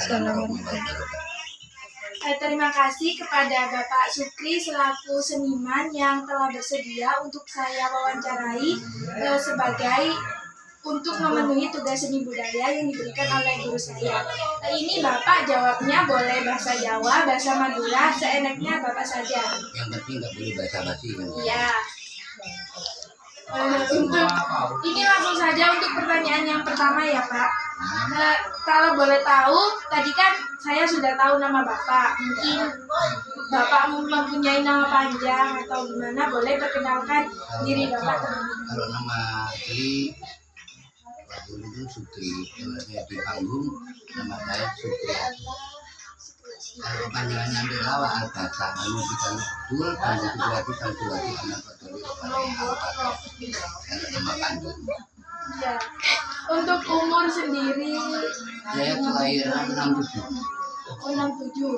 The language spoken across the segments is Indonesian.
warahmatullahi wabarakatuh. Terima kasih kepada Bapak Sukri selaku seniman yang telah bersedia untuk saya wawancarai sebagai untuk memenuhi tugas seni budaya yang diberikan oleh guru saya. Ini Bapak jawabnya boleh bahasa Jawa, bahasa Madura, seenaknya Bapak saja. Yang penting nggak boleh basa-basi. Iya. Ini langsung saja untuk pertanyaan yang pertama ya Pak. Kalau boleh tahu, tadi kan saya sudah tahu nama Bapak. Mungkin Bapak mempunyai nama panjang atau gimana, boleh perkenalkan diri Bapak terlebih dahulu. Kalau nama asli itu Sukri, kalau saya di panggung nama saya Sukri. Kalau panjangannya ambil lawa Al-Bata, lalu kita betul panggung Sukriyati Samsulati anak Badoli Al-Bata. Kalau nama panggung. Ya. Untuk umur sendiri, Saya kelahiran 67. 67.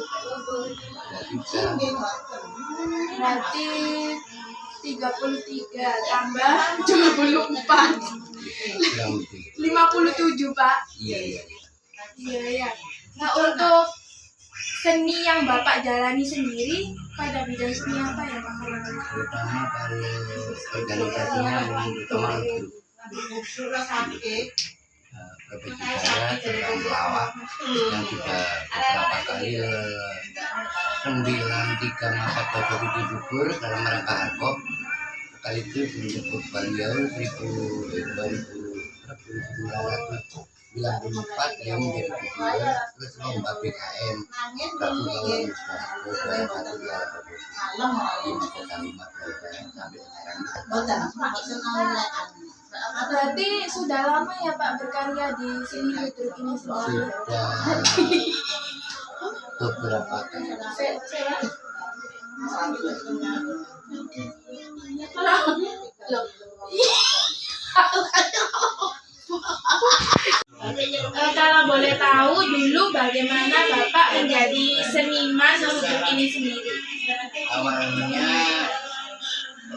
Berarti 33 tambah 24. 57 Pak. Iya. Iya. Nah, untuk seni yang Bapak jalani sendiri pada bidang seni apa ya Pak? Terutama kalau organisasinya memang terutama grup. Profesi saya tentang pelawak yang sudah beberapa kali 93 masa Basuki Jubur dalam rangka Harkop sekaligus menyebut beliau 1994 yang menjadi gubernur, terus lomba BKM Prabu Kawalan Sudarso juara satu di Kota Lima sampai sekarang. Berarti sudah lama ya Pak berkarya di seni ludruk ini sendiri? Sudah beberapa kali. Kalau boleh tahu dulu bagaimana Bapak menjadi seniman ludruk ini sendiri? Awalnya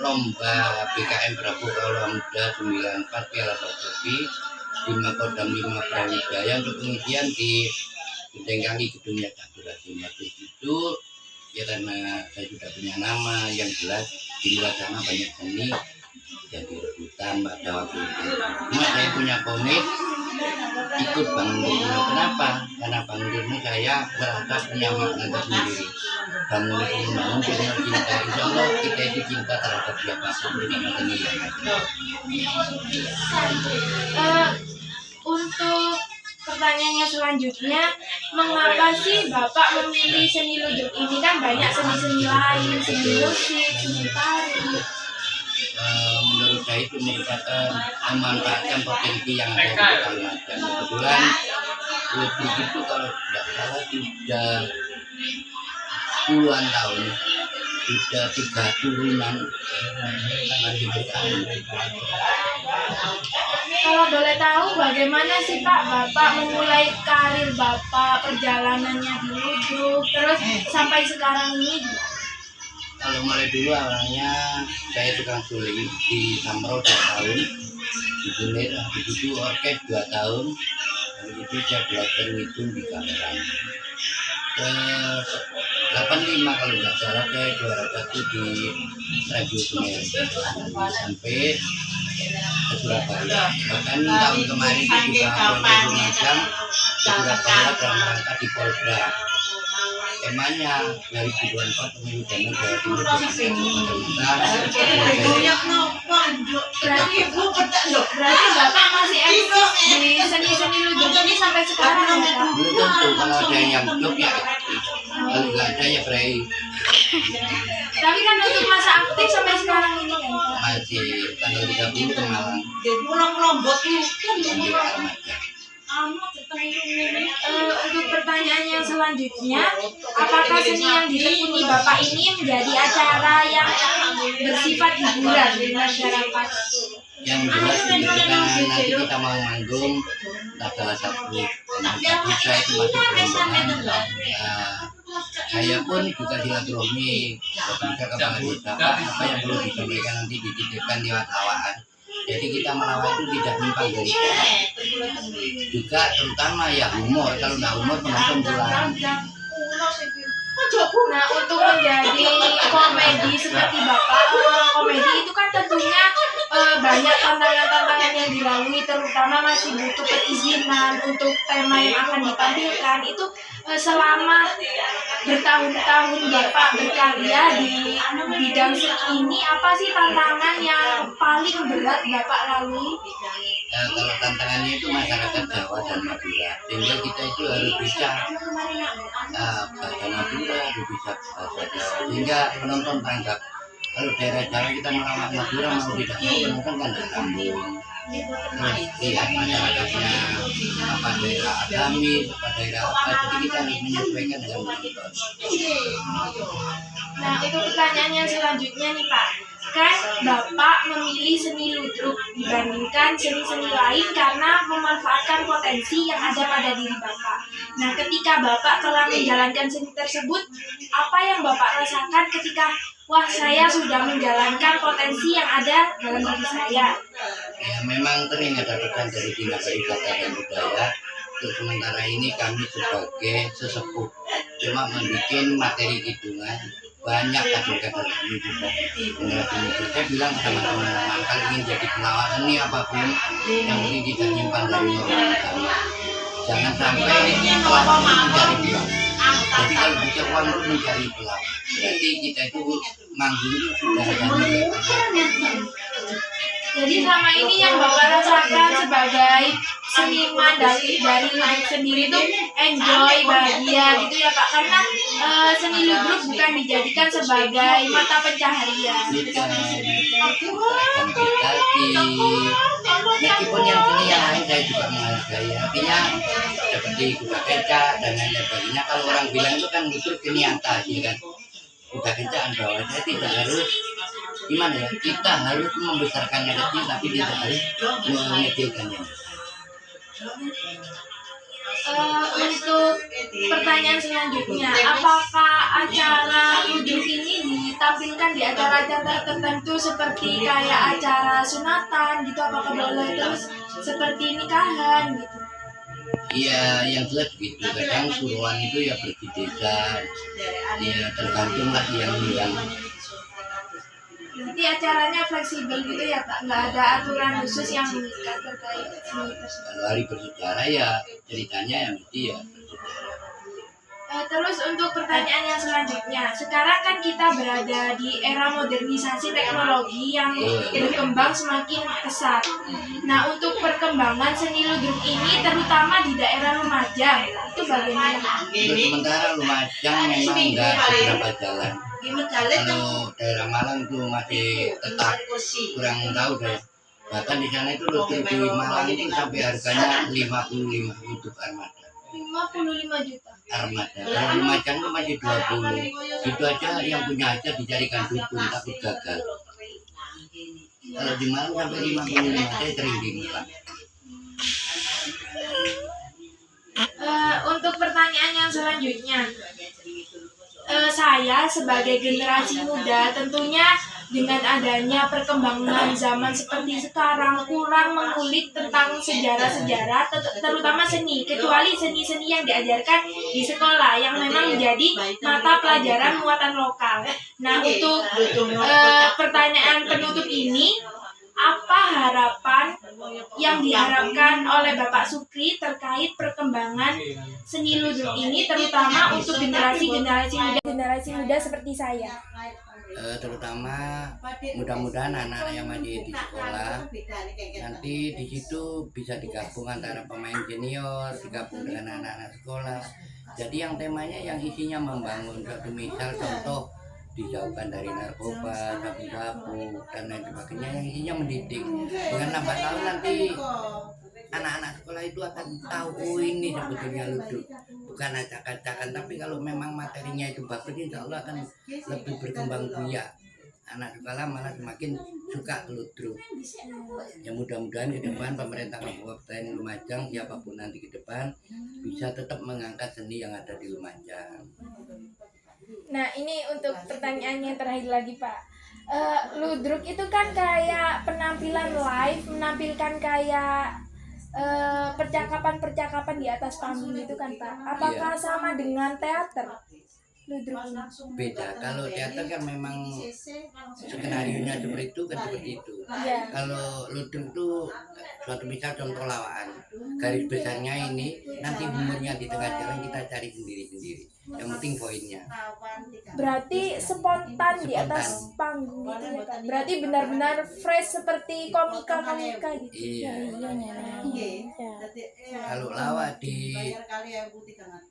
lomba BKM Prabu Kawalan Muda 94 Piala Basuki di Makodam 5 Brawijaya untuk kemudian ditenggangi gedungnya Durasi Matus itu ya karena saya sudah punya nama yang jelas di luar sana banyak seni jadi rebutan pada waktu itu. Cuma saya punya komit ikut Bang Nurno. Kenapa? Karena Bang Nurno saya merasa punya makna tersendiri. Bang Nurno membangun punya cinta. Insya Allah kita itu cinta terhadap siapapun dengan seni yang ada. Untuk pertanyaannya selanjutnya, mengapa sih Bapak memilih seni ludruk ini? Kan banyak seni-seni lain, seni musik, seni tari. Menurut saya itu merupakan memanfaatkan potensi yang ada di Kalimantan. Kebetulan ludruk itu kalau tidak salah sudah puluhan tahun, sudah 3 turunan masih bertahan. Kalau boleh tahu bagaimana sih Pak Bapak memulai karir Bapak, perjalanannya di ludruk, terus sampai sekarang ini? Kalau mulai dulu awalnya saya tukang suling di Samro 2 tahun, di Bunir, habis itu orkes 2 tahun, habis itu saya belajar ngitung di gamelan. Ke 85 kalau nggak salah saya juara 1 di Radio Semeru sampai ke Surabaya. Bahkan tahun kemarin itu juga Polda Lumajang ke Surabaya dalam rangka di Polda. Temanya 2024 pemilu damai Jawa Timur Berarti Bapak masih eksis di seni-seni ludruk ini sampai sekarang ya Pak? belum tentu kalau ada yang blok ya kalau nggak ada ya berai. Tapi kan untuk masa aktif sampai sekarang ini kan Pak? Masih tanggal 30 ke Malang sambil Armada. Untuk pertanyaan yang selanjutnya, apakah seni yang ditekuni Bapak ini menjadi acara yang bersifat hiburan di masyarakat? Yang jelas ini nanti kita mau manggung salah satu bisa itu masih perlombaan. Saya pun juga silaturahmi kepada kepala desa apa yang perlu disampaikan nanti dititipkan lewat awaan. Jadi kita melawak itu tidak menyimpang dari juga terutama ya humor. Kalau nggak humor penonton pulang. Nah, untuk menjadi komedi seperti Bapak, orang komedi itu kan tentunya banyak tantangan-tantangan yang dilalui, terutama masih butuh perizinan untuk tema yang akan ditampilkan. Itu selama bertahun-tahun Bapak berkarya di bidang ini, apa sih tantangan yang paling berat Bapak lalui? Kalau tantangannya itu masyarakat Jawa dan Madura, sehingga kita itu harus bisa bahasa Madura, harus bisa bahasa Jawa, sehingga penonton tanggap. Kalau daerah Jawa kita melawak Madura mau tidak mau penonton kan tidak sambung. Terus lihat masyarakatnya apa daerah agamis, apa daerah apa, jadi kita harus menyesuaikan dengan penonton. Nah, untuk pertanyaan yang selanjutnya nih Pak, kan Bapak memilih seni ludruk dibandingkan seni-seni lain karena memanfaatkan potensi yang ada pada diri Bapak. Nah, ketika Bapak telah menjalankan seni tersebut, apa yang Bapak rasakan ketika wah, saya sudah menjalankan potensi yang ada dalam diri saya? Ya memang sering ada pesan dari Dinas Pariwisata dan Budaya. Untuk sementara ini kami sebagai sesepuh cuma membuat materi hitungan, banyak kader-kader kami juga generasi muda. Saya bilang sama teman-teman kalau ingin jadi pelawak seni apapun yang penting tidak nyimpan dari norma agama. Jangan sampai pelawak mencari uang. Jadi kalau bisa uang itu mencari pelawak, berarti kita itu manggung itu sudah ada nilai. Jadi selama ini yang Bapak rasakan sebagai seniman dari ludruk sendiri itu enjoy, bahagia gitu ya Pak, karena seni ludruk bukan dijadikan sebagai mata pencaharian. Meskipun yang seni yang lain saya juga menghargai, artinya seperti kuda kecak dan lain sebagainya. Kalau orang bilang itu kan ludruk seni atas, ya kan? Kuda kecak bahwa saya tidak harus gimana ya, kita harus membesarkannya kecil tapi tidak harus mengecilkannya. Untuk pertanyaan selanjutnya, apakah acara ludruk ini ditampilkan di acara-acara tertentu seperti kayak acara sunatan gitu, apakah boleh, terus seperti nikahan gitu? Iya, yang jelas gitu. Kadang suruhan itu ya pergi desa, ya tergantung lah yang Berarti acaranya fleksibel gitu ya Pak, nggak ada aturan khusus yang mengikat terkait seni tersebut. kalau hari bersejarah ya ceritanya ya mesti ya bersejarah. Terus untuk pertanyaan yang selanjutnya, sekarang kan kita berada di era modernisasi teknologi yang berkembang semakin pesat. Nah, untuk perkembangan seni ludruk ini terutama di daerah Lumajang, itu bagaimana? Untuk sementara Lumajang memang enggak seberapa jalan. Kalau daerah Malang itu masih tetap kurang tahu deh. Bahkan di sana itu ludruk di Malang itu sampai harganya 55 untuk armada. 55 juta. Armada. Kalau Lumajang itu masih 20. Itu aja yang punya aja dicarikan dukun tapi gagal. Kalau di Malang sampai 55 saya sering bingung. Untuk pertanyaan yang selanjutnya, saya sebagai generasi muda tentunya dengan adanya perkembangan zaman seperti sekarang kurang mengulik tentang sejarah-sejarah terutama seni, kecuali seni-seni yang diajarkan di sekolah yang memang menjadi mata pelajaran muatan lokal. Nah, untuk pertanyaan penutup ini, apa harapan yang diharapkan oleh Bapak Sukri terkait perkembangan seni ludruk ini, terutama untuk generasi muda seperti saya? Terutama mudah-mudahan anak-anak yang masih di sekolah nanti di situ bisa digabung antara pemain senior digabung dengan anak-anak sekolah. Jadi yang temanya yang isinya membangun suatu misal contoh dijauhkan dari narkoba, sabu-sabu dan lain sebagainya yang isinya mendidik. Dengan lambat laun nanti anak-anak sekolah itu akan tahu oh ini sebetulnya ludruk bukan acak-acakan, tapi kalau memang materinya itu bagus insya Allah akan lebih berkembang biak. Anak sekolah malah semakin suka ludruk. Ya mudah-mudahan ke depan pemerintah Kabupaten Lumajang siapapun nanti ke depan bisa tetap mengangkat seni yang ada di Lumajang. Nah, ini untuk pertanyaan yang terakhir lagi Pak. Ludruk itu kan kayak penampilan live, menampilkan kayak percakapan-percakapan di atas panggung itu kan Pak. Apakah sama dengan teater? Ludruk ini. Beda. Kalau teater kan memang skenario-nya seperti itu kan seperti itu. Iya. Kalau ludruk itu suatu misal contoh lawaan, garis besarnya ini, nanti humornya di tengah jalan kita cari sendiri-sendiri. Yang penting poinnya. Berarti spontan di atas panggung itu ya Pak. Berarti benar-benar fresh seperti komika-komika gitu. Iya. Ya. Kalau lawak di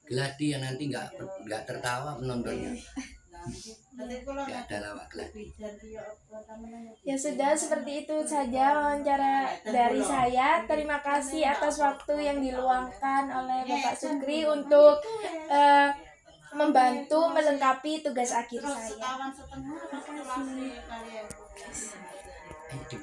gladi ya nanti nggak tertawa penontonnya. Nggak ada lawak gladi. Ya sudah, seperti itu saja wawancara dari saya. Terima kasih atas waktu yang diluangkan oleh Bapak Sukri untuk membantu melengkapi tugas akhir saya. Terima kasih. Di